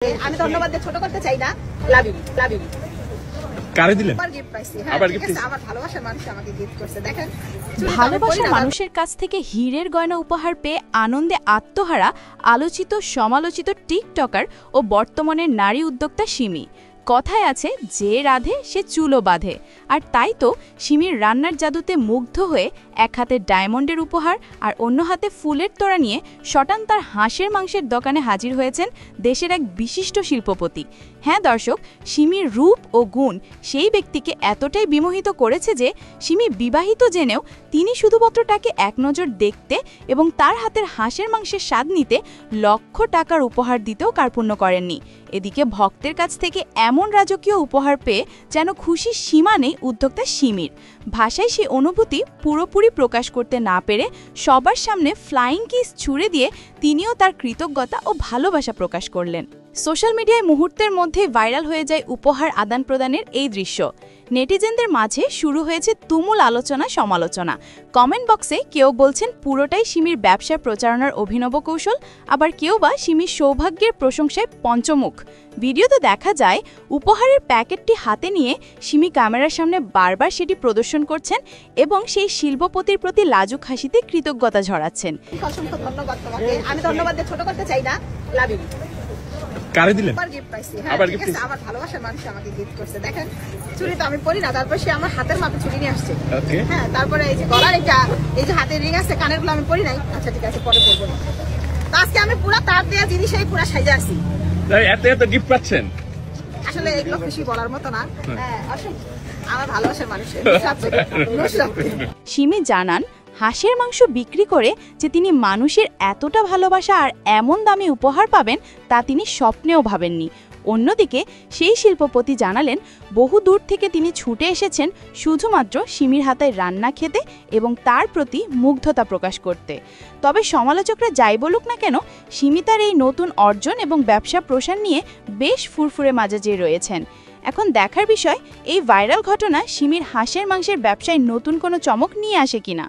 আমি ধন্যবাদ দিয়ে ছোট করতে চাই না। Love you, love you. কারে দিলেন? আবার গিফট পাইছি। হ্যাঁ, আবার গিফট আমার ভালোবাসার মানুষ আমাকে গিফট করছে। দেখেন, ভালোবাসার মানুষের কাছ থেকে হীরের গয়না উপহার পেয়ে আনন্দে আত্মহারা আলোচিত সমালোচিত টিকটকার ও বর্তমানের নারী উদ্যোক্তা সিমি। কথায় আছে, যে রাধে সে চুলও বাঁধে। আর তাই তো সিমির রান্নার জাদুতে মুগ্ধ হয়ে এক হাতে ডায়মন্ডের উপহার আর অন্য হাতে ফুলের তোড়া নিয়ে শটান তার হাঁসের মাংসের দোকানে হাজির হয়েছেন দেশের এক বিশিষ্ট শিল্পপতি। হ্যাঁ দর্শক, সিমির রূপ ও গুণ সেই ব্যক্তিকে এতটাই বিমোহিত করেছে যে সিমি বিবাহিত জেনেও তিনি শুধুমাত্র তাকে এক নজর দেখতে এবং তার হাতের হাঁসের মাংসের স্বাদ নিতে লক্ষ টাকার উপহার দিতেও কার্পণ্য করেননি। এদিকে ভক্তের কাছ থেকে এমন রাজকীয় উপহার পেয়ে যেন খুশি সীমা নেই উদ্যোক্তা সিমির। ভাষায় সেই অনুভূতি পুরোপুরি প্রকাশ করতে না পেরে সবার সামনে ফ্লাইং কিস ছুড়ে দিয়ে তিনিও তার কৃতজ্ঞতা ও ভালোবাসা প্রকাশ করলেন। সোশ্যাল মিডিয়ায় মুহূর্তের মধ্যে ভাইরাল হয়ে যায় উপহার আদান প্রদানের এই দৃশ্য। নেটিজেনদের মাঝে শুরু হয়েছে তুমুল আলোচনা সমালোচনা। কমেন্ট বক্সে কেউ বলছেন পুরোটাই সিমির ব্যবসার প্রচারণার অভিনব কৌশল, আবার কেউ বা সিমির সৌভাগ্যের প্রশংসায় পঞ্চমুখ। ভিডিওতে দেখা যায় উপহারের প্যাকেটটি হাতে নিয়ে সিমি ক্যামেরার সামনে বারবার সেটি প্রদর্শন করছেন এবং সেই শিল্পপতির প্রতি লাজুক হাসিতে কৃতজ্ঞতা ঝরাচ্ছেন। অসংখ্য ধন্যবাদ তোমাকে। আমি ধন্যবাদ দিয়ে ছোট করতে চাই না। Love you. কারে দিলেন? আবার গিফট পাইছি। হ্যাঁ, আবার গিফট আমার ভালোবাসার মানুষ আমাকে গিফট করছে। দেখেন, চুড়ি তো আমি পরি না, তারপর সে আমার হাতের মাপে চুড়ি নিয়ে আসছে। ওকে। হ্যাঁ, তারপরে এই যে গলার এটা, এই যে হাতের রিং আছে, কানের গুলো আমি পরি নাই। আচ্ছা ঠিক আছে, পরে পরবো। তো আজকে আমি পুরো তার দেওয়া জিনিসেই পুরো সাইজে আসছি। এত এত গিফট পাচ্ছেন, আসলে এগুলো খুশি বলার মতো না। হ্যাঁ, আসলে আমার ভালোবাসার মানুষের সিমি জানান, হাঁসের মাংস বিক্রি করে যে তিনি মানুষের এতটা ভালোবাসা আর এমন দামি উপহার পাবেন তা তিনি স্বপ্নেও ভাবেননি। অন্যদিকে সেই শিল্পপতি জানালেন, বহু দূর থেকে তিনি ছুটে এসেছেন শুধুমাত্র সিমির হাতের রান্না খেতে এবং তার প্রতি মুগ্ধতা প্রকাশ করতে। তবে সমালোচকরা যাই বলুক না কেন, সিমি তার এই নতুন অর্জন এবং ব্যবসা প্রসার নিয়ে বেশ ফুরফুরে মেজাজে রয়েছেন। এখন দেখার বিষয়, এই ভাইরাল ঘটনা সিমির হাঁসের মাংসের ব্যবসায় নতুন কোনো চমক নিয়ে আসে কিনা।